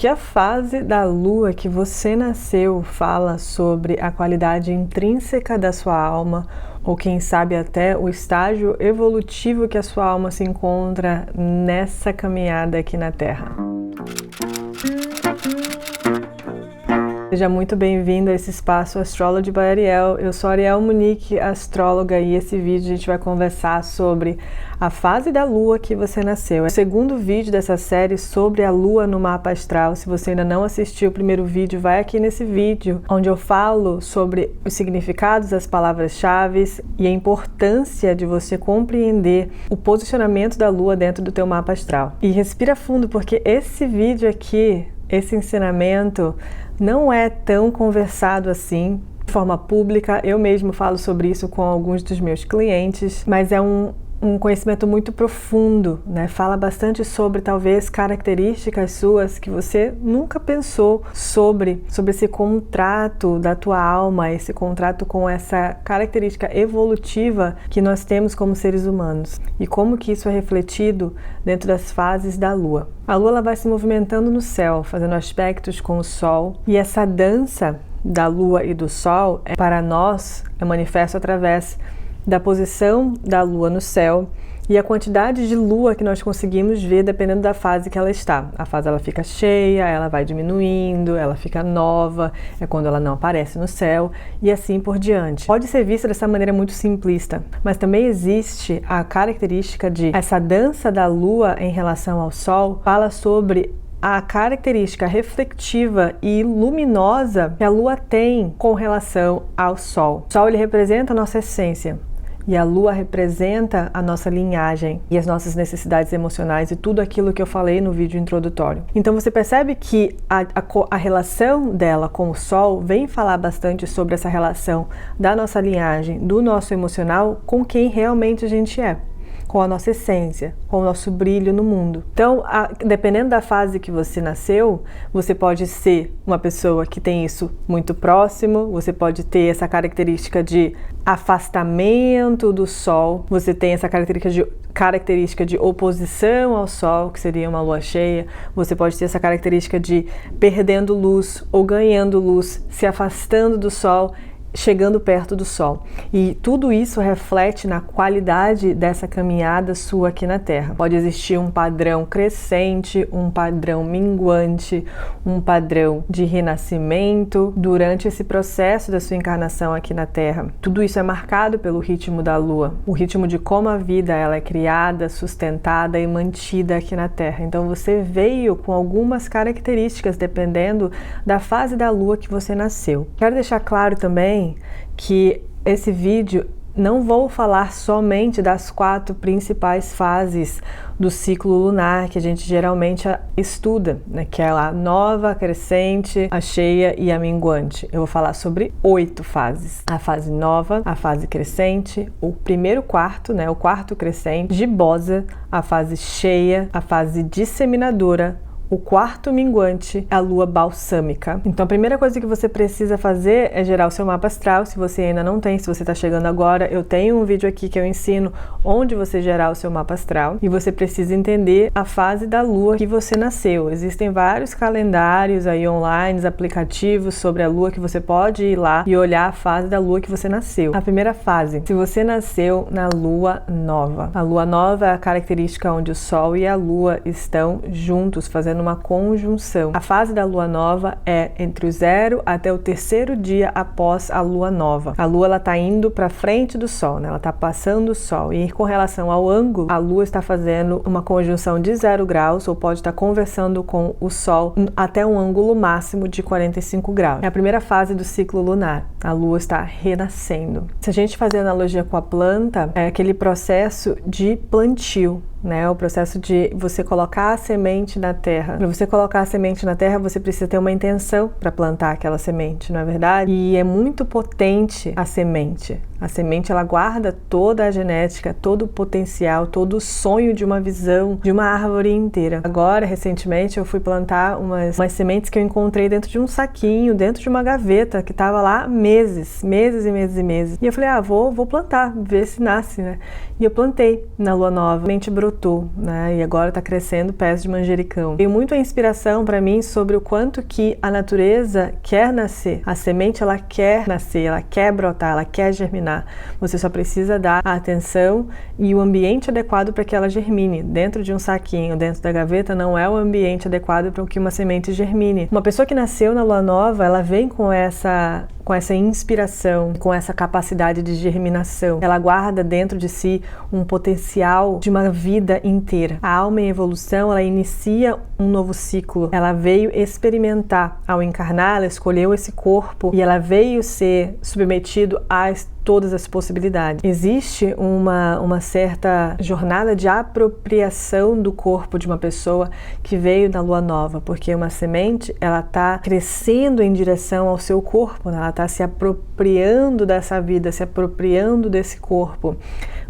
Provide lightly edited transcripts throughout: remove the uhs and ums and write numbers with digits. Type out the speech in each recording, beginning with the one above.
que a fase da lua que você nasceu fala sobre a qualidade intrínseca da sua alma, ou quem sabe até o estágio evolutivo que a sua alma se encontra nessa caminhada aqui na Terra. Seja muito bem-vindo a esse espaço Astrology by Ariel. Eu sou Ariel Munique, astróloga, e esse vídeo a gente vai conversar sobre a fase da lua que você nasceu. É o segundo vídeo dessa série sobre a lua no mapa astral. Se você ainda não assistiu o primeiro vídeo, vai aqui nesse vídeo, onde eu falo sobre os significados das palavras-chave e a importância de você compreender o posicionamento da lua dentro do teu mapa astral. E respira fundo, porque esse vídeo aqui, esse ensinamento, não é tão conversado assim de forma pública. Eu mesmo falo sobre isso com alguns dos meus clientes, mas é um conhecimento muito profundo, né? Fala bastante sobre talvez características suas que você nunca pensou sobre esse contrato da tua alma, esse contrato com essa característica evolutiva que nós temos como seres humanos e como que isso é refletido dentro das fases da lua. A lua ela vai se movimentando no céu, fazendo aspectos com o sol, e essa dança da lua e do sol para nós é manifesto através da posição da lua no céu e a quantidade de lua que nós conseguimos ver dependendo da fase que ela está. A fase ela fica cheia, ela vai diminuindo, ela fica nova, é quando ela não aparece no céu e assim por diante. Pode ser vista dessa maneira muito simplista, mas também existe a característica de essa dança da lua em relação ao sol, fala sobre a característica reflexiva e luminosa que a lua tem com relação ao sol. O sol ele representa a nossa essência e a lua representa a nossa linhagem e as nossas necessidades emocionais e tudo aquilo que eu falei no vídeo introdutório. Então você percebe que a relação dela com o sol vem falar bastante sobre essa relação da nossa linhagem, do nosso emocional com quem realmente a gente é, com a nossa essência, com o nosso brilho no mundo. Então, dependendo da fase que você nasceu, você pode ser uma pessoa que tem isso muito próximo, você pode ter essa característica de afastamento do sol, você tem essa característica de oposição ao sol, que seria uma lua cheia, você pode ter essa característica de perdendo luz ou ganhando luz, se afastando do sol, chegando perto do sol. E tudo isso reflete na qualidade dessa caminhada sua aqui na Terra. Pode existir um padrão crescente, um padrão minguante, um padrão de renascimento durante esse processo da sua encarnação aqui na Terra. Tudo isso é marcado pelo ritmo da Lua, o ritmo de como a vida ela é criada, sustentada e mantida aqui na Terra. Então você veio com algumas características dependendo da fase da Lua que você nasceu. Quero deixar claro também que esse vídeo não vou falar somente das 4 principais fases do ciclo lunar que a gente geralmente estuda, né? Que é a nova, a crescente, a cheia e a minguante. Eu vou falar sobre 8 fases. A fase nova, a fase crescente, o primeiro quarto, né? O quarto crescente, gibosa, a fase cheia, a fase disseminadora, o quarto minguante, a lua balsâmica. Então a primeira coisa que você precisa fazer é gerar o seu mapa astral. Se você ainda não tem, se você está chegando agora, eu tenho um vídeo aqui que eu ensino onde você gerar o seu mapa astral. E você precisa entender a fase da lua que você nasceu. Existem vários calendários aí online, aplicativos sobre a lua que você pode ir lá e olhar a fase da lua que você nasceu. A primeira fase, se você nasceu na lua nova. A lua nova é a característica onde o sol e a lua estão juntos, fazendo uma conjunção. A fase da lua nova é entre o 0 até o 3º dia após a lua nova. A lua ela tá indo para frente do sol, né? Ela tá passando o sol, e com relação ao ângulo, a lua está fazendo uma conjunção de 0 graus, ou pode estar conversando com o sol até um ângulo máximo de 45 graus. É a primeira fase do ciclo lunar. A lua está renascendo. Se a gente fazer analogia com a planta, é aquele processo de plantio, né? O processo de você colocar a semente na terra. Para você colocar a semente na terra, você precisa ter uma intenção para plantar aquela semente, não é verdade? E é muito potente a semente. A semente, ela guarda toda a genética, todo o potencial, todo o sonho de uma visão de uma árvore inteira. Agora, recentemente, eu fui plantar umas sementes que eu encontrei dentro de um saquinho, dentro de uma gaveta, que estava lá meses. E eu falei, vou plantar, ver se nasce, né? E eu plantei na lua nova. A semente brotou brotou, né? E agora está crescendo pés de manjericão. Tem muito a inspiração para mim sobre o quanto que a natureza quer nascer. A semente, ela quer nascer, ela quer brotar, ela quer germinar. Você só precisa dar a atenção e o ambiente adequado para que ela germine. Dentro de um saquinho, dentro da gaveta, não é o ambiente adequado para que uma semente germine. Uma pessoa que nasceu na lua nova, ela vem com essa inspiração, com essa capacidade de germinação. Ela guarda dentro de si um potencial de uma vida inteira. A alma em evolução, ela inicia um novo ciclo. Ela veio experimentar. Ao encarnar, ela escolheu esse corpo e ela veio ser submetido a todas as possibilidades. Existe uma certa jornada de apropriação do corpo de uma pessoa que veio da lua nova, porque uma semente, ela está crescendo em direção ao seu corpo, né? Ela está se apropriando dessa vida, se apropriando desse corpo.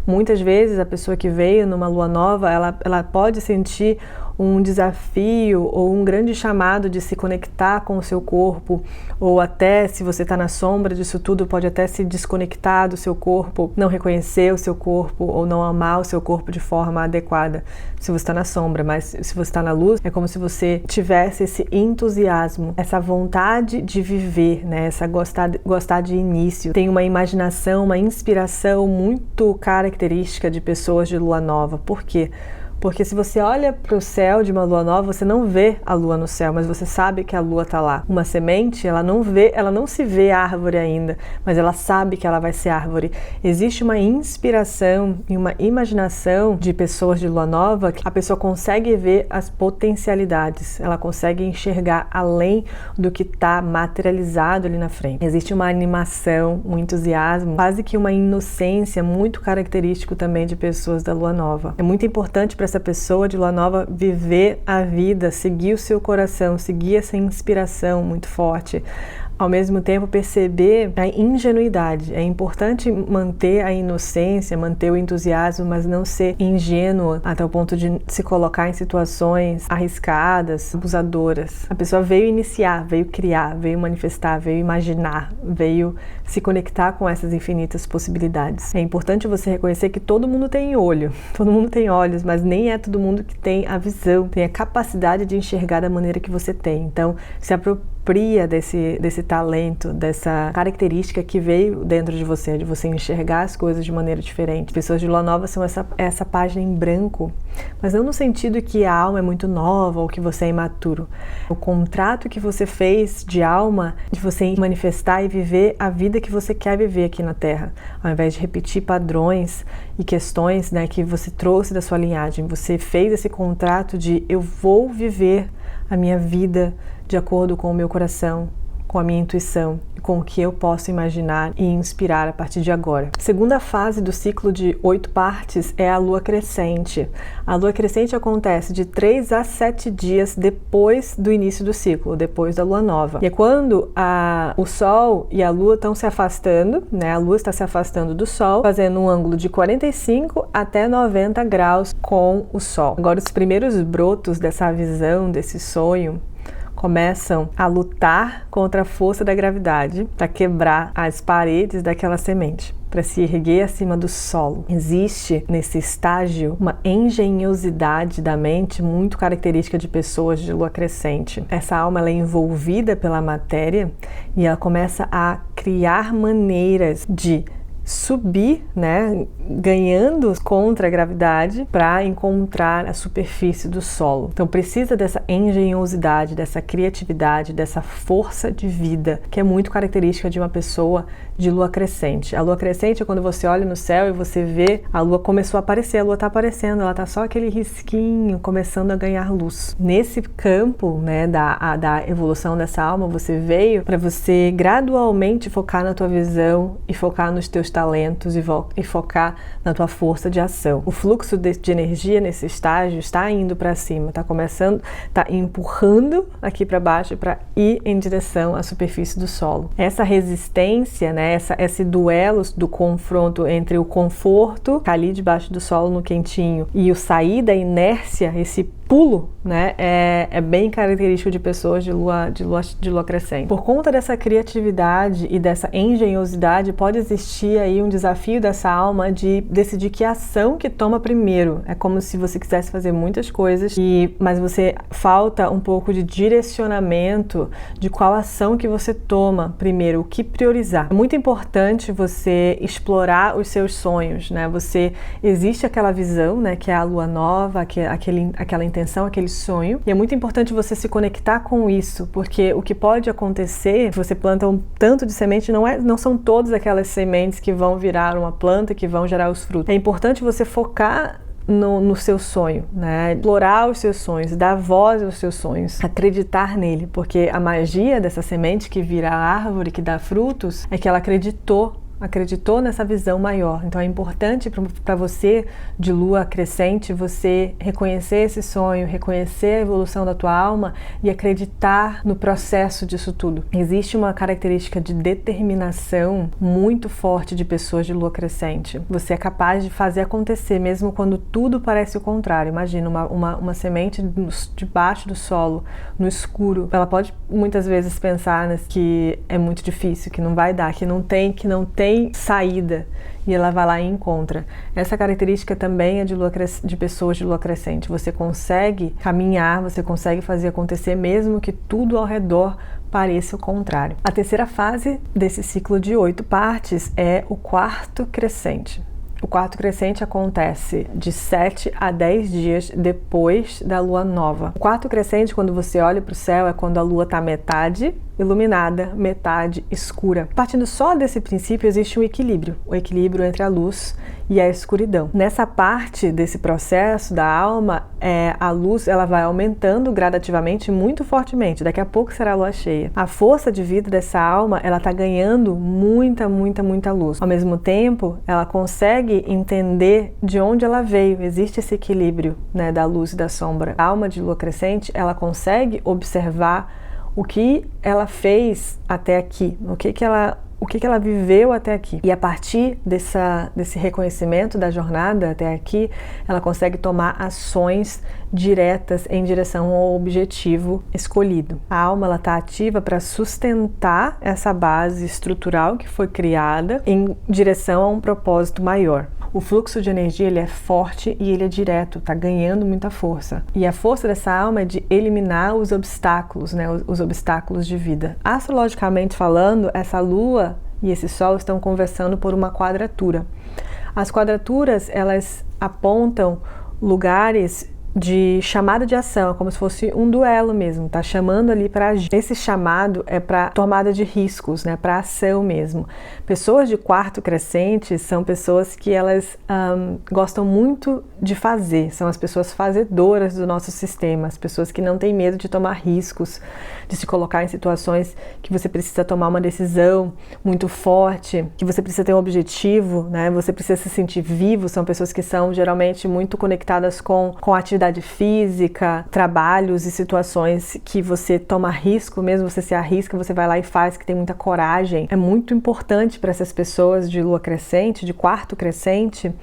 Muitas vezes a pessoa que veio numa lua nova, ela pode sentir um desafio ou um grande chamado de se conectar com o seu corpo, ou até, se você está na sombra disso tudo, pode até se desconectar do seu corpo, não reconhecer o seu corpo ou não amar o seu corpo de forma adequada, se você está na sombra. Mas se você está na luz, é como se você tivesse esse entusiasmo, essa vontade de viver, né? Essa gostar de início. Tem uma imaginação, uma inspiração muito característica de pessoas de lua nova. Por quê? Porque se você olha para o céu de uma lua nova, você não vê a lua no céu, mas você sabe que a lua está lá. Uma semente, ela não se vê árvore ainda, mas ela sabe que ela vai ser árvore. Existe uma inspiração e uma imaginação de pessoas de lua nova que a pessoa consegue ver as potencialidades, ela consegue enxergar além do que está materializado ali na frente. Existe uma animação, um entusiasmo, quase que uma inocência muito característico também de pessoas da lua nova. É muito importante para essa pessoa de lua nova viver a vida, seguir o seu coração, seguir essa inspiração muito forte. Ao mesmo tempo, perceber a ingenuidade. É importante manter a inocência, manter o entusiasmo, mas não ser ingênua até o ponto de se colocar em situações arriscadas, abusadoras. A pessoa veio iniciar, veio criar, veio manifestar, veio imaginar, veio se conectar com essas infinitas possibilidades. É importante você reconhecer que todo mundo tem olho, todo mundo tem olhos, mas nem é todo mundo que tem a visão, tem a capacidade de enxergar da maneira que você tem. Então, se apropria desse talento, dessa característica que veio dentro de você enxergar as coisas de maneira diferente. Pessoas de lua nova são essa página em branco, mas não no sentido que a alma é muito nova ou que você é imaturo. O contrato que você fez de alma, de você manifestar e viver a vida que você quer viver aqui na Terra, ao invés de repetir padrões e questões, né, que você trouxe da sua linhagem. Você fez esse contrato de eu vou viver a minha vida de acordo com o meu coração, com a minha intuição e com o que eu posso imaginar e inspirar a partir de agora. A segunda fase do ciclo de 8 partes é a lua crescente. A lua crescente acontece de 3 a 7 dias depois do início do ciclo, depois da lua nova. E é quando o Sol e a Lua estão se afastando, né? A Lua está se afastando do Sol, fazendo um ângulo de 45 até 90 graus com o Sol. Agora, os primeiros brotos dessa visão, desse sonho, começam a lutar contra a força da gravidade para quebrar as paredes daquela semente, para se erguer acima do solo. Existe nesse estágio uma engenhosidade da mente muito característica de pessoas de lua crescente. Essa alma, ela é envolvida pela matéria e ela começa a criar maneiras de subir, né, ganhando contra a gravidade para encontrar a superfície do solo. Então precisa dessa engenhosidade, dessa criatividade, dessa força de vida que é muito característica de uma pessoa de lua crescente. A lua crescente é quando você olha no céu e você vê a lua começou a aparecer, a lua está aparecendo, ela está só aquele risquinho começando a ganhar luz. Nesse campo, né, da evolução dessa alma, você veio para você gradualmente focar na tua visão e focar nos teus talentos e focar na tua força de ação. O fluxo de energia nesse estágio está indo para cima, está começando, está empurrando aqui para baixo para ir em direção à superfície do solo. Essa resistência, né, esse duelo do confronto entre o conforto, tá ali debaixo do solo no quentinho, e o sair da inércia, esse pulo, né, é bem característico de pessoas de lua crescente. Por conta dessa criatividade e dessa engenhosidade, pode existir aí um desafio dessa alma de decidir que ação que toma primeiro. É como se você quisesse fazer muitas coisas, mas você falta um pouco de direcionamento de qual ação que você toma primeiro, o que priorizar. É muito importante você explorar os seus sonhos, né? Existe aquela visão, né, que é a lua nova, aquela intenção, aquele sonho, e é muito importante você se conectar com isso, porque o que pode acontecer, se você planta um tanto de semente, não são todas aquelas sementes que vão virar uma planta, que vão gerar os frutos. É importante você focar no seu sonho, né? Explorar os seus sonhos, dar voz aos seus sonhos, acreditar nele, porque a magia dessa semente que vira árvore, que dá frutos, é que ela acreditou nessa visão maior. Então é importante para você de lua crescente, você reconhecer esse sonho, reconhecer a evolução da tua alma e acreditar no processo disso tudo. Existe uma característica de determinação muito forte de pessoas de lua crescente. Você é capaz de fazer acontecer mesmo quando tudo parece o contrário. Imagina uma semente debaixo do solo, no escuro. Ela pode muitas vezes pensar que é muito difícil, que não vai dar, que não tem saída, e ela vai lá e encontra. Essa característica também é de pessoas de lua crescente. Você consegue caminhar, você consegue fazer acontecer mesmo que tudo ao redor pareça o contrário. A terceira fase desse ciclo de 8 partes é o quarto crescente. O quarto crescente acontece de 7 a 10 dias depois da lua nova. O quarto crescente, quando você olha para o céu, é quando a lua está metade iluminada, metade escura. Partindo só desse princípio, existe um equilíbrio, o equilíbrio entre a luz e a escuridão. Nessa parte desse processo da alma, a luz ela vai aumentando gradativamente, muito fortemente. Daqui a pouco será a lua cheia. A força de vida dessa alma, ela está ganhando muita luz. Ao mesmo tempo, ela consegue entender de onde ela veio. Existe esse equilíbrio, né, da luz e da sombra. A alma de lua crescente, ela consegue observar o que ela fez até aqui, o que ela viveu até aqui. E a partir desse reconhecimento da jornada até aqui, ela consegue tomar ações diretas em direção ao objetivo escolhido. A alma está ativa para sustentar essa base estrutural que foi criada em direção a um propósito maior. O fluxo de energia ele é forte e ele é direto, está ganhando muita força. E a força dessa alma é de eliminar os obstáculos, né, os obstáculos de vida. Astrologicamente falando, essa lua e esse sol estão conversando por uma quadratura. As quadraturas, elas apontam lugares de chamada de ação, como se fosse um duelo mesmo, tá chamando ali para agir. Esse chamado é para tomada de riscos, né, para ação mesmo. Pessoas de quarto crescente são pessoas que elas gostam muito de fazer, são as pessoas fazedoras do nosso sistema, as pessoas que não têm medo de tomar riscos, de se colocar em situações que você precisa tomar uma decisão muito forte, que você precisa ter um objetivo, né, você precisa se sentir vivo. São pessoas que são geralmente muito conectadas com a atividade física, trabalhos e situações que você toma risco, mesmo você se arrisca, você vai lá e faz, que tem muita coragem. É muito importante para essas pessoas de lua crescente, de quarto crescente,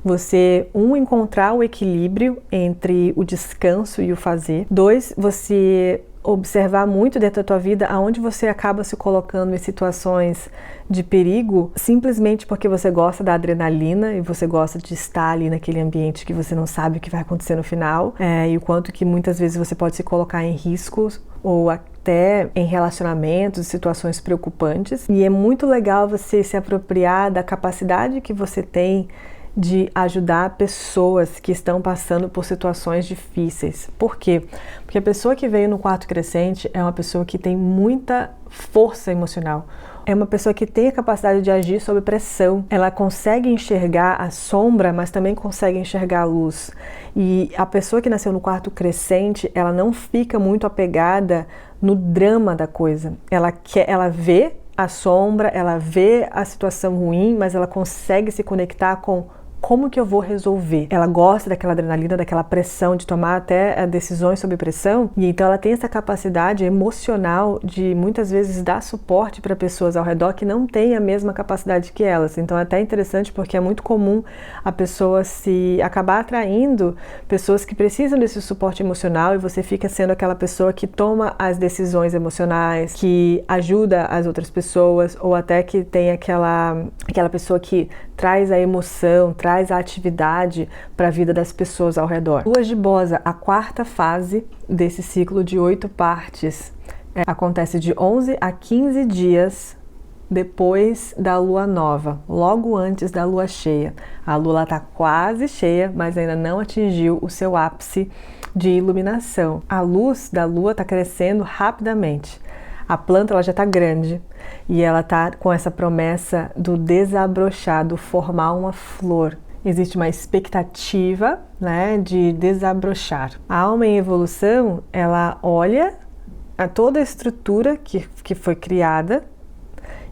você, encontrar o equilíbrio entre o descanso e o fazer. 2, você observar muito dentro da tua vida aonde você acaba se colocando em situações de perigo simplesmente porque você gosta da adrenalina e você gosta de estar ali naquele ambiente que você não sabe o que vai acontecer no final, e o quanto que muitas vezes você pode se colocar em riscos ou até em relacionamentos, situações preocupantes. E é muito legal você se apropriar da capacidade que você tem de ajudar pessoas que estão passando por situações difíceis. Por quê? Porque a pessoa que veio no quarto crescente é uma pessoa que tem muita força emocional. É uma pessoa que tem a capacidade de agir sob pressão. Ela consegue enxergar a sombra, mas também consegue enxergar a luz. E a pessoa que nasceu no quarto crescente, ela não fica muito apegada no drama da coisa. Ela vê a sombra, ela vê a situação ruim, mas ela consegue se conectar com como que eu vou resolver? Ela gosta daquela adrenalina, daquela pressão, de tomar até decisões sob pressão, e então ela tem essa capacidade emocional de muitas vezes dar suporte para pessoas ao redor que não têm a mesma capacidade que elas. Então é até interessante porque é muito comum a pessoa se acabar atraindo pessoas que precisam desse suporte emocional, e você fica sendo aquela pessoa que toma as decisões emocionais, que ajuda as outras pessoas, ou até que tem aquela pessoa que traz a emoção, traz a atividade para a vida das pessoas ao redor. Lua gibosa, a quarta fase desse ciclo de 8 partes, acontece de 11 a 15 dias depois da lua nova, logo antes da lua cheia. A lua está quase cheia, mas ainda não atingiu o seu ápice de iluminação. A luz da lua está crescendo rapidamente. A planta ela já está grande e ela está com essa promessa do desabrochar, do formar uma flor. Existe uma expectativa, né, de desabrochar. A alma em evolução, ela olha a toda a estrutura que foi criada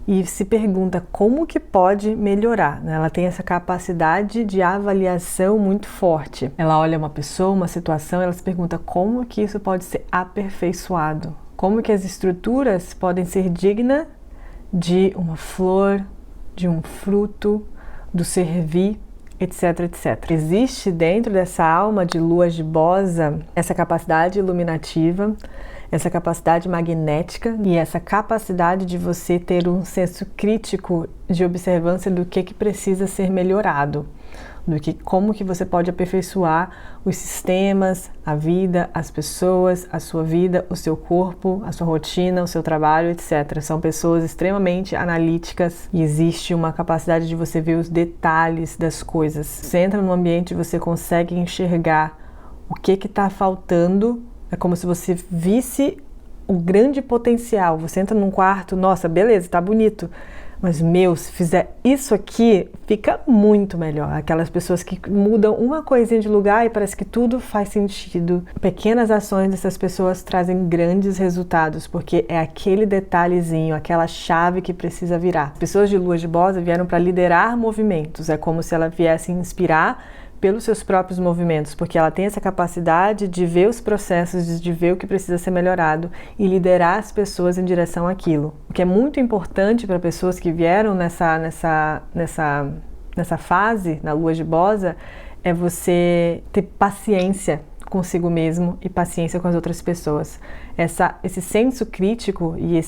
e se pergunta como que pode melhorar, né? Ela tem essa capacidade de avaliação muito forte. Ela olha uma pessoa, uma situação, ela se pergunta como que isso pode ser aperfeiçoado. Como que as estruturas podem ser dignas de uma flor, de um fruto, do servir, etc, etc. Existe dentro dessa alma de lua gibosa essa capacidade iluminativa, essa capacidade magnética e essa capacidade de você ter um senso crítico de observância do que precisa ser melhorado, como que você pode aperfeiçoar os sistemas, a vida, as pessoas, a sua vida, o seu corpo, a sua rotina, o seu trabalho, etc. São pessoas extremamente analíticas e existe uma capacidade de você ver os detalhes das coisas. Você entra num ambiente e você consegue enxergar o que está faltando. É como se você visse o grande potencial. Você entra num quarto, nossa, beleza, tá bonito. Mas, se fizer isso aqui, fica muito melhor. Aquelas pessoas que mudam uma coisinha de lugar e parece que tudo faz sentido. Pequenas ações dessas pessoas trazem grandes resultados, porque é aquele detalhezinho, aquela chave que precisa virar. As pessoas de lua gibosa vieram para liderar movimentos. É como se ela viesse inspirar pelos seus próprios movimentos, porque ela tem essa capacidade de ver os processos, de ver o que precisa ser melhorado e liderar as pessoas em direção àquilo. O que é muito importante para pessoas que vieram nessa fase, na lua gibosa, é você ter paciência consigo mesmo e paciência com as outras pessoas. Esse senso crítico e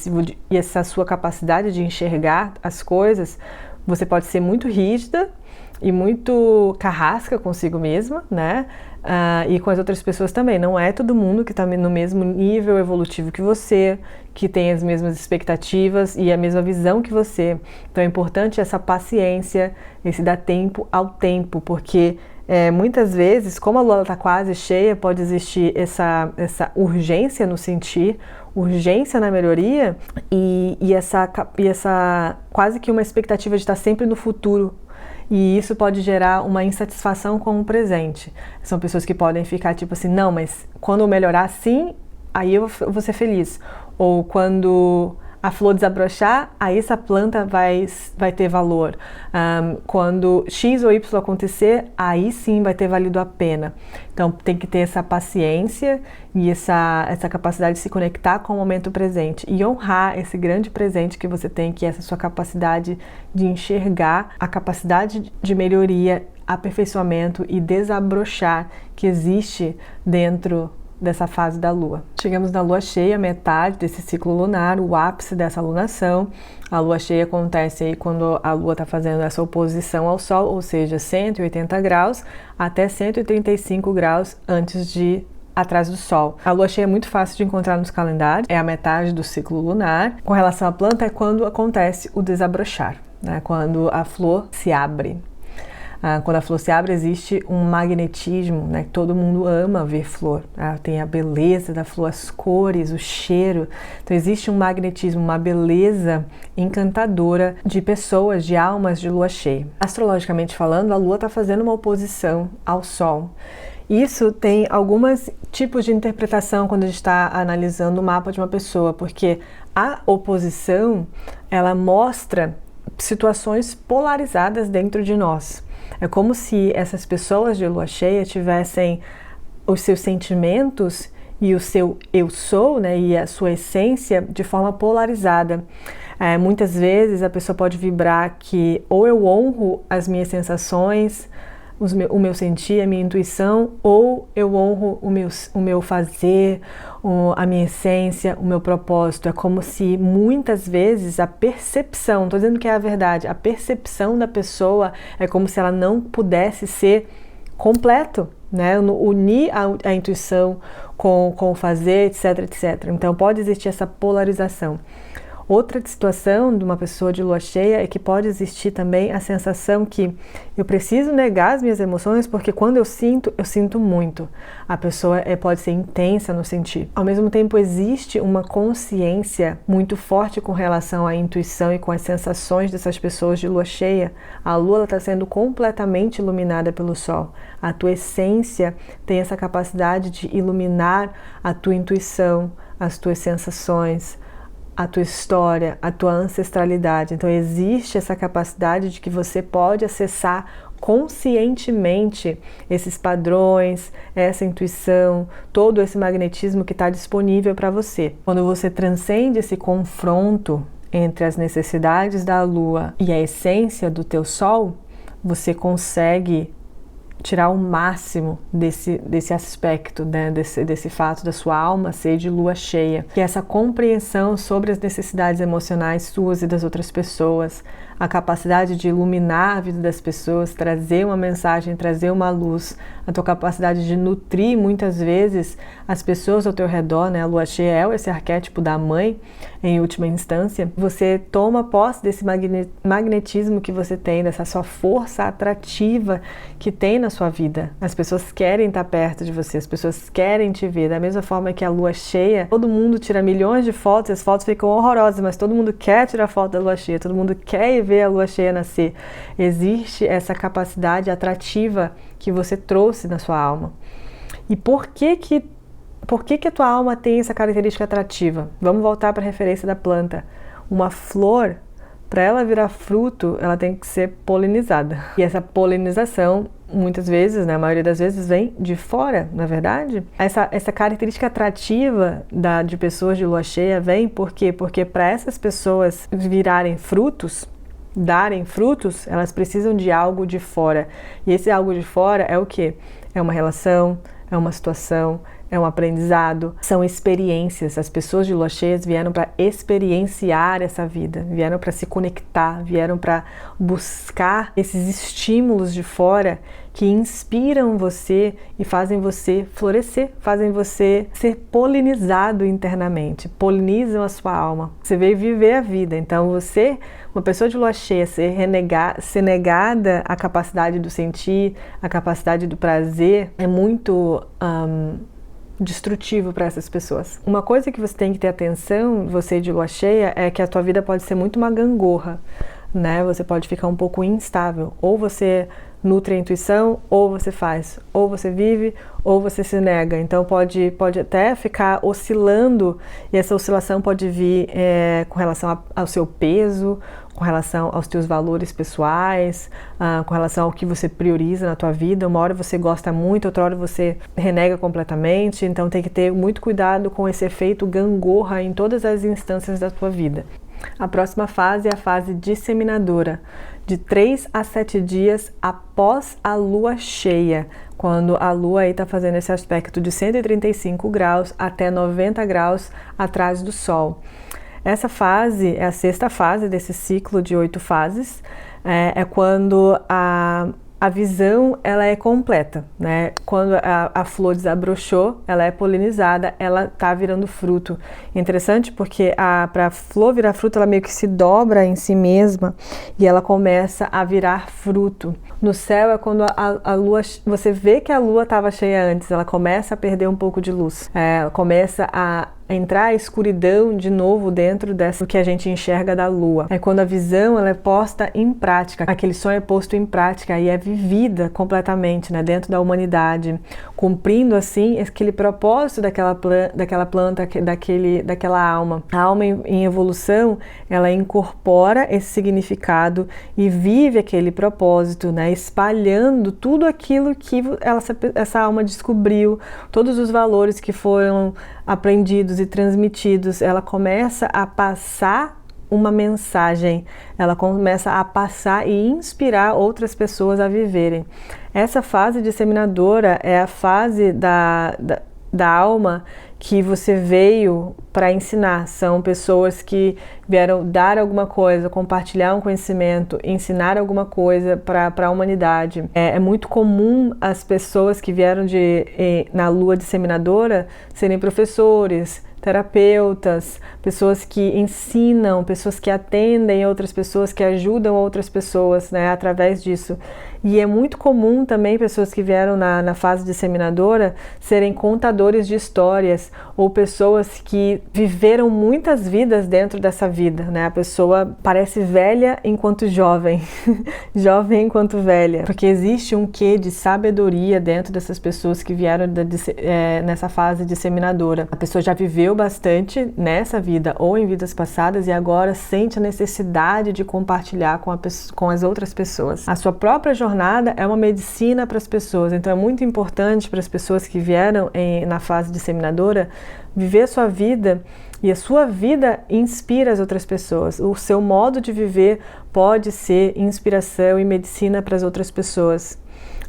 essa sua capacidade de enxergar as coisas, você pode ser muito rígida e muito carrasca consigo mesma, né? E com as outras pessoas também. Não é todo mundo que está no mesmo nível evolutivo que você, que tem as mesmas expectativas e a mesma visão que você. Então é importante essa paciência, esse dar tempo ao tempo, porque muitas vezes, como a lua está quase cheia, pode existir essa urgência no sentir, urgência na melhoria e essa quase que uma expectativa de estar sempre no futuro. E isso pode gerar uma insatisfação com o presente. São pessoas que podem ficar tipo assim, não, mas quando eu melhorar sim, aí eu vou ser feliz. Ou quando a flor desabrochar, aí essa planta vai ter valor. Quando X ou Y acontecer, aí sim vai ter valido a pena. Então tem que ter essa paciência e essa capacidade de se conectar com o momento presente e honrar esse grande presente que você tem, que é essa sua capacidade de enxergar a capacidade de melhoria, aperfeiçoamento e desabrochar que existe dentro dessa fase da lua. Chegamos na lua cheia, metade desse ciclo lunar, o ápice dessa lunação. A lua cheia acontece aí quando a lua está fazendo essa oposição ao sol, ou seja, 180 graus até 135 graus antes de atrás do sol. A lua cheia é muito fácil de encontrar nos calendários, é a metade do ciclo lunar. Com relação à planta, é quando acontece o desabrochar, né? Quando a flor se abre. Quando a flor se abre, existe um magnetismo, né? Todo mundo ama ver flor. Tem a beleza da flor, as cores, o cheiro. Então existe um magnetismo, uma beleza encantadora de pessoas, de almas de lua cheia. Astrologicamente falando, a lua está fazendo uma oposição ao sol. Isso tem alguns tipos de interpretação quando a gente está analisando o mapa de uma pessoa, porque a oposição, ela mostra situações polarizadas dentro de nós. É como se essas pessoas de lua cheia tivessem os seus sentimentos e o seu eu sou, né, e a sua essência de forma polarizada. Muitas vezes a pessoa pode vibrar que ou eu honro as minhas sensações, o meu sentir, a minha intuição, ou eu honro o meu fazer, a minha essência, o meu propósito. É como se muitas vezes a percepção, não estou dizendo que é a verdade, a percepção da pessoa é como se ela não pudesse ser completo, né? Unir a intuição com o fazer, etc, etc. Então pode existir essa polarização. Outra situação de uma pessoa de lua cheia é que pode existir também a sensação que eu preciso negar as minhas emoções porque quando eu sinto muito. A pessoa pode ser intensa no sentir. Ao mesmo tempo, existe uma consciência muito forte com relação à intuição e com as sensações dessas pessoas de lua cheia. A lua está sendo completamente iluminada pelo sol. A tua essência tem essa capacidade de iluminar a tua intuição, as tuas sensações, a tua história, a tua ancestralidade. Então existe essa capacidade de que você pode acessar conscientemente esses padrões, essa intuição, todo esse magnetismo que está disponível para você. Quando você transcende esse confronto entre as necessidades da lua e a essência do teu sol, você consegue tirar o máximo desse aspecto, né? desse fato da sua alma ser de lua cheia, que é essa compreensão sobre as necessidades emocionais suas e das outras pessoas, a capacidade de iluminar a vida das pessoas, trazer uma mensagem, trazer uma luz, a tua capacidade de nutrir muitas vezes as pessoas ao teu redor, né? A lua cheia é esse arquétipo da mãe, em última instância. Você toma posse desse magnetismo que você tem, dessa sua força atrativa que tem na sua vida. As pessoas querem estar perto de você, as pessoas querem te ver. Da mesma forma que a lua cheia, todo mundo tira milhões de fotos, as fotos ficam horrorosas, mas todo mundo quer tirar foto da lua cheia, todo mundo quer ver a lua cheia nascer. Existe essa capacidade atrativa que você trouxe na sua alma. E por que a tua alma tem essa característica atrativa? Vamos voltar para a referência da planta. Uma flor, para ela virar fruto, ela tem que ser polinizada. E essa polinização, muitas vezes, né, a maioria das vezes, vem de fora, na verdade. Essa característica atrativa de pessoas de lua cheia vem por quê? Porque para essas pessoas virarem frutos, darem frutos, elas precisam de algo de fora. E esse algo de fora é o quê? É uma relação, é uma situação, é um aprendizado, são experiências. As pessoas de lua cheia vieram para experienciar essa vida, vieram para se conectar, vieram para buscar esses estímulos de fora que inspiram você e fazem você florescer, fazem você ser polinizado internamente, polinizam a sua alma. Você veio viver a vida, então você, uma pessoa de lua cheia, ser negada a capacidade do sentir, a capacidade do prazer, é muito destrutivo para essas pessoas. Uma coisa que você tem que ter atenção, você de lua cheia, é que a tua vida pode ser muito uma gangorra, né? Você pode ficar um pouco instável. Ou você nutre a intuição, ou você faz. Ou você vive, ou você se nega. Então pode até ficar oscilando, e essa oscilação pode vir com relação ao seu peso, com relação aos teus valores pessoais, com relação ao que você prioriza na tua vida. Uma hora você gosta muito, outra hora você renega completamente. Então tem que ter muito cuidado com esse efeito gangorra em todas as instâncias da tua vida. A próxima fase é a fase disseminadora, de 3 a 7 dias após a lua cheia, quando a lua está fazendo esse aspecto de 135 graus até 90 graus atrás do sol. Essa fase é a 6ª fase desse ciclo de 8 fases, é quando a visão ela é completa, né? Quando a flor desabrochou, ela é polinizada, ela está virando fruto. Interessante porque para a flor virar fruto, ela meio que se dobra em si mesma e ela começa a virar fruto. No céu é quando a lua, você vê que a lua estava cheia antes, ela começa a perder um pouco de luz, ela começa a entrar a escuridão de novo dentro do que a gente enxerga da lua. É quando a visão ela é posta em prática, aquele sonho é posto em prática e é vivida completamente, né, dentro da humanidade, cumprindo assim aquele propósito daquela planta, daquela alma. A alma em evolução, ela incorpora esse significado e vive aquele propósito, né, espalhando tudo aquilo que essa alma descobriu, todos os valores que foram aprendidos e transmitidos. Ela começa a passar uma mensagem, ela começa a passar e inspirar outras pessoas a viverem. Essa fase disseminadora é a fase da alma que você veio para ensinar. São pessoas que vieram dar alguma coisa, compartilhar um conhecimento, ensinar alguma coisa para a humanidade. É muito comum as pessoas que vieram na lua disseminadora serem professores, terapeutas, pessoas que ensinam, pessoas que atendem outras pessoas, que ajudam outras pessoas, né, através disso. E é muito comum também pessoas que vieram na fase disseminadora serem contadores de histórias ou pessoas que viveram muitas vidas dentro dessa vida, né? A pessoa parece velha enquanto jovem, jovem enquanto velha, porque existe um quê de sabedoria dentro dessas pessoas que vieram nessa fase disseminadora. A pessoa já viveu bastante nessa vida ou em vidas passadas e agora sente a necessidade de compartilhar com as outras pessoas. A sua própria jornada é uma medicina para as pessoas, então é muito importante para as pessoas que vieram na fase disseminadora viver a sua vida, e a sua vida inspira as outras pessoas. O seu modo de viver pode ser inspiração e medicina para as outras pessoas.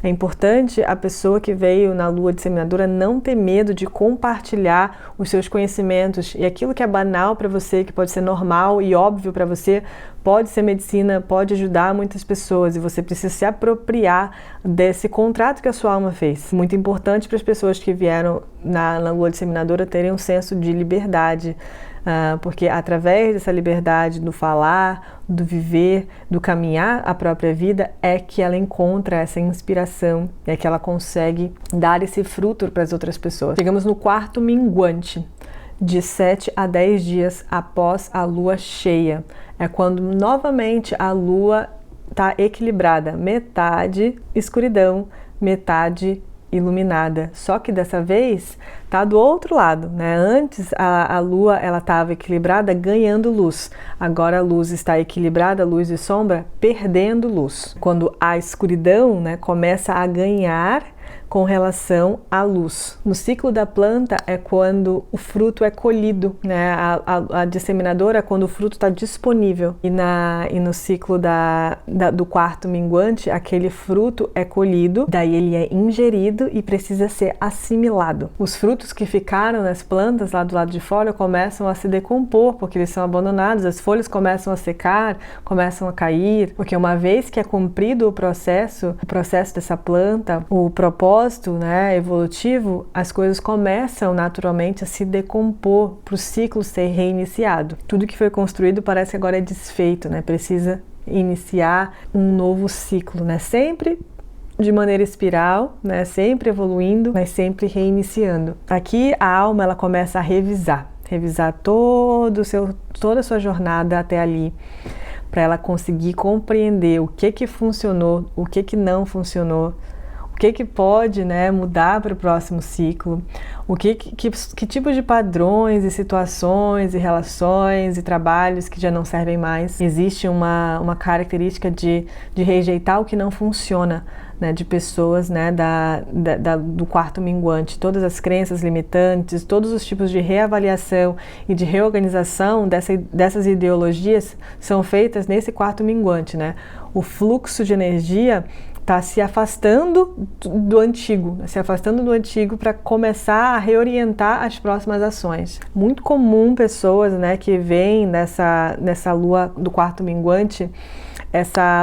É importante a pessoa que veio na lua disseminadora não ter medo de compartilhar os seus conhecimentos, e aquilo que é banal para você, que pode ser normal e óbvio para você, pode ser medicina, pode ajudar muitas pessoas, e você precisa se apropriar desse contrato que a sua alma fez. Muito importante para as pessoas que vieram na lua disseminadora terem um senso de liberdade, porque através dessa liberdade do falar, do viver, do caminhar a própria vida, é que ela encontra essa inspiração, é que ela consegue dar esse fruto para as outras pessoas. Chegamos no quarto minguante, de 7 a 10 dias após a lua cheia. É quando novamente a lua está equilibrada, metade escuridão, metade iluminada, só que dessa vez tá do outro lado, né? Antes a lua ela estava equilibrada, ganhando luz. Agora a luz está equilibrada, luz e sombra, perdendo luz. Quando a escuridão, né, começa a ganhar com relação à luz. No ciclo da planta é quando o fruto é colhido, né? A disseminadora é quando o fruto está disponível. E no ciclo do quarto minguante, aquele fruto é colhido, daí ele é ingerido e precisa ser assimilado. Os frutos que ficaram nas plantas lá do lado de fora começam a se decompor, porque eles são abandonados, as folhas começam a secar, começam a cair, porque uma vez que é cumprido o processo dessa planta, o propósito, né, evolutivo, as coisas começam naturalmente a se decompor para o ciclo ser reiniciado. Tudo que foi construído parece que agora é desfeito, né? Precisa iniciar um novo ciclo, né? Sempre de maneira espiral, né? Sempre evoluindo, mas sempre reiniciando. Aqui a alma ela começa a revisar toda a sua jornada até ali, para ela conseguir compreender o que funcionou, o que não funcionou, o que pode, né, mudar para o próximo ciclo, que tipo de padrões e situações e relações e trabalhos que já não servem mais. Existe uma característica de rejeitar o que não funciona, né, de pessoas, né, do quarto minguante. Todas as crenças limitantes, todos os tipos de reavaliação e de reorganização dessas ideologias são feitas nesse quarto minguante, né? O fluxo de energia está se afastando do antigo para começar a reorientar as próximas ações. Muito comum pessoas, né, que vêm nessa lua do quarto minguante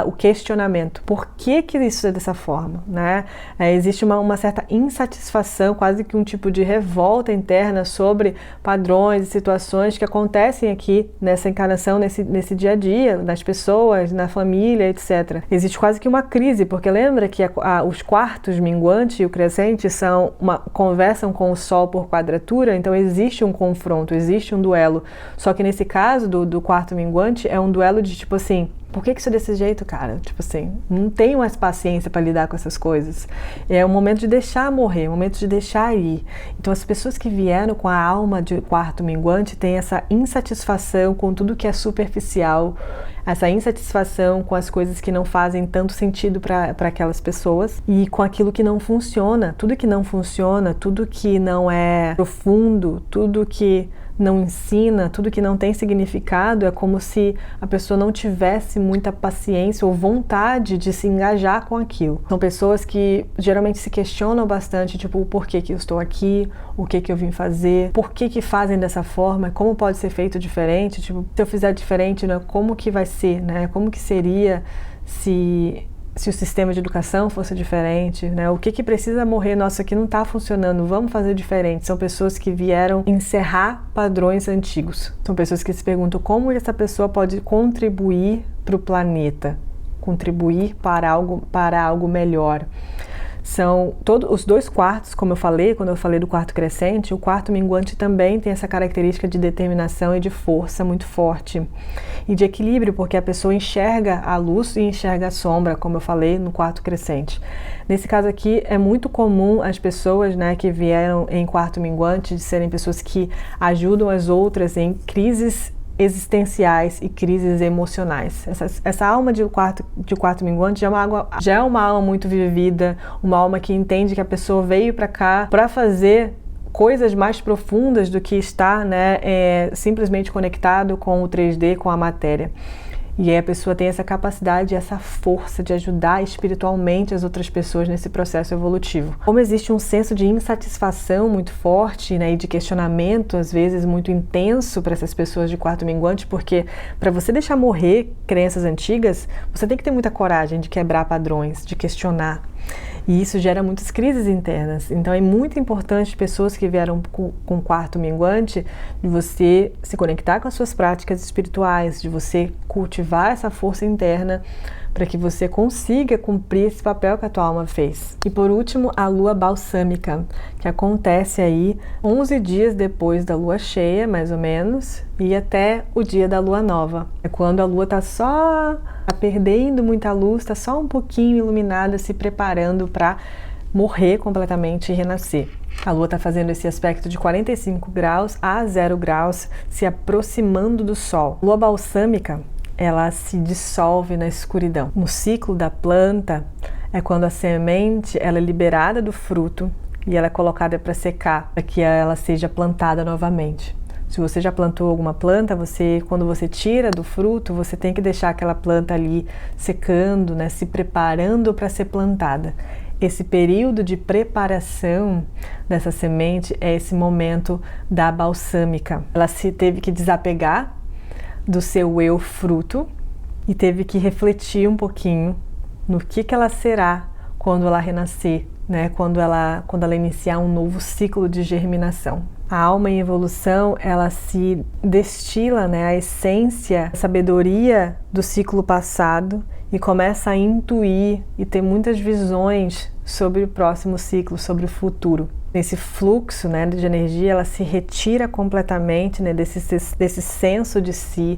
o questionamento. Por que isso é dessa forma, né? Existe uma certa insatisfação, quase que um tipo de revolta interna sobre padrões e situações que acontecem aqui nessa encarnação, nesse dia a dia, nas pessoas, na família, etc. Existe quase que uma crise, porque lembra que os quartos minguante e o crescente conversam com o Sol por quadratura, então existe um confronto, existe um duelo. Só que nesse caso do quarto minguante é um duelo de tipo assim, por que isso é desse jeito, cara? Tipo assim, não tenho mais paciência para lidar com essas coisas. É um momento de deixar morrer, é um momento de deixar ir. Então as pessoas que vieram com a alma de quarto minguante têm essa insatisfação com tudo que é superficial, essa insatisfação com as coisas que não fazem tanto sentido para aquelas pessoas e com aquilo que não funciona. Tudo que não funciona, tudo que não é profundo, tudo que não ensina, tudo que não tem significado, é como se a pessoa não tivesse muita paciência ou vontade de se engajar com aquilo. São pessoas que geralmente se questionam bastante, tipo, por que eu estou aqui, o que eu vim fazer, por que fazem dessa forma, como pode ser feito diferente, tipo, se eu fizer diferente, né, como que vai ser, né, como que seria se o sistema de educação fosse diferente, né? O que precisa morrer? Nossa, aqui não está funcionando, vamos fazer diferente. São pessoas que vieram encerrar padrões antigos. São pessoas que se perguntam como essa pessoa pode contribuir para o planeta, contribuir para algo melhor. São os dois quartos, como eu falei, quando eu falei do quarto crescente, o quarto minguante também tem essa característica de determinação e de força muito forte. E de equilíbrio, porque a pessoa enxerga a luz e enxerga a sombra, como eu falei, no quarto crescente. Nesse caso aqui, é muito comum as pessoas, né, que vieram em quarto minguante de serem pessoas que ajudam as outras em crises existenciais e crises emocionais. Essa alma de quarto minguante já é uma alma muito vivida, uma alma que entende que a pessoa veio para cá para fazer coisas mais profundas do que estar, né, simplesmente conectado com o 3D, com a matéria. E aí a pessoa tem essa capacidade, essa força de ajudar espiritualmente as outras pessoas nesse processo evolutivo. Como existe um senso de insatisfação muito forte, né, e de questionamento, às vezes, muito intenso para essas pessoas de quarto minguante, porque para você deixar morrer crenças antigas, você tem que ter muita coragem de quebrar padrões, de questionar. E isso gera muitas crises internas. Então é muito importante, pessoas que vieram com quarto minguante, de você se conectar com as suas práticas espirituais, de você cultivar essa força interna para que você consiga cumprir esse papel que a tua alma fez. E por último, a lua balsâmica, que acontece aí 11 dias depois da lua cheia, mais ou menos, e até o dia da lua nova. É quando a lua está perdendo muita luz, está só um pouquinho iluminada, se preparando para morrer completamente e renascer. A lua está fazendo esse aspecto de 45 graus a 0 graus, se aproximando do sol. Lua balsâmica, ela se dissolve na escuridão. No ciclo da planta, é quando a semente ela é liberada do fruto e ela é colocada para secar, para que ela seja plantada novamente. Se você já plantou alguma planta, quando você tira do fruto, você tem que deixar aquela planta ali secando, né, se preparando para ser plantada. Esse período de preparação dessa semente é esse momento da balsâmica. Ela se teve que desapegar do seu eu fruto e teve que refletir um pouquinho no que ela será quando ela renascer, né? Quando ela iniciar um novo ciclo de germinação. A alma em evolução, ela se destila, né, a essência, a sabedoria do ciclo passado e começa a intuir e ter muitas visões sobre o próximo ciclo, sobre o futuro. Nesse fluxo, né, de energia, ela se retira completamente, né, desse senso de si,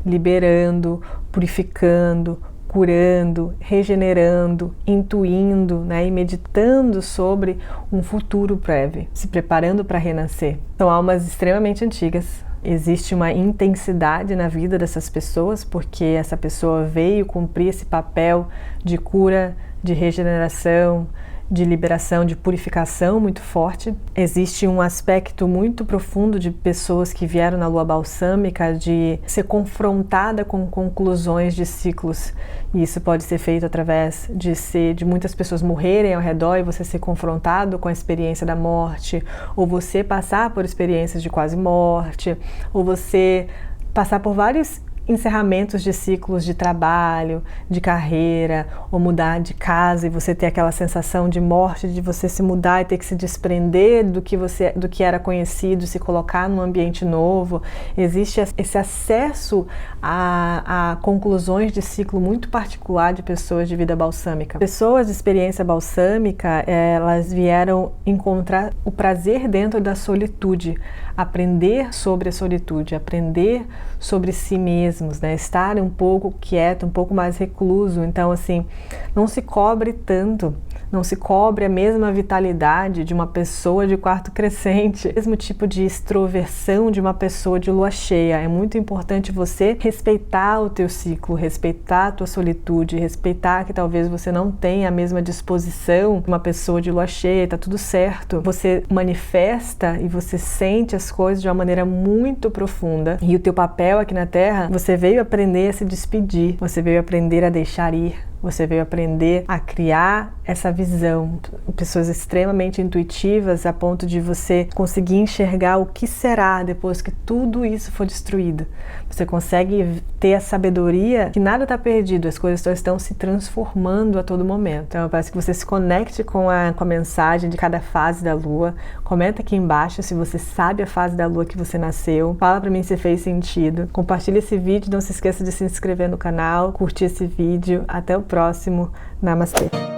liberando, purificando, curando, regenerando, intuindo, né, e meditando sobre um futuro prévio, se preparando para renascer. São almas extremamente antigas. Existe uma intensidade na vida dessas pessoas, porque essa pessoa veio cumprir esse papel de cura, de regeneração, de liberação, de purificação muito forte. Existe um aspecto muito profundo de pessoas que vieram na lua balsâmica de ser confrontada com conclusões de ciclos. E isso pode ser feito através de muitas pessoas morrerem ao redor e você ser confrontado com a experiência da morte, ou você passar por experiências de quase morte, ou você passar por vários encerramentos de ciclos de trabalho, de carreira, ou mudar de casa e você ter aquela sensação de morte, de você se mudar e ter que se desprender do que era conhecido, se colocar num ambiente novo. Existe esse acesso a conclusões de ciclo muito particular de pessoas de vida balsâmica. Pessoas de experiência balsâmica, elas vieram encontrar o prazer dentro da solitude, aprender sobre a solitude, aprender sobre si mesmos, né? Estar um pouco quieto, um pouco mais recluso. Então, assim, não se cobre tanto, não se cobre a mesma vitalidade de uma pessoa de quarto crescente, o mesmo tipo de extroversão de uma pessoa de lua cheia. É muito importante você respeitar o teu ciclo, respeitar a tua solitude, respeitar que talvez você não tenha a mesma disposição de uma pessoa de lua cheia, tá tudo certo. Você manifesta e você sente as coisas de uma maneira muito profunda. E o teu papel aqui na Terra, você veio aprender a se despedir, você veio aprender a deixar ir, você veio aprender a criar essa visão. Pessoas extremamente intuitivas a ponto de você conseguir enxergar o que será depois que tudo isso for destruído. Você consegue ter a sabedoria que nada está perdido, as coisas só estão se transformando a todo momento. Então, parece que você se conecte com a mensagem de cada fase da Lua. Comenta aqui embaixo se você sabe a fase da Lua que você nasceu. Fala pra mim se fez sentido. Compartilha esse vídeo, não se esqueça de se inscrever no canal, curtir esse vídeo. Até o próximo. Namastê!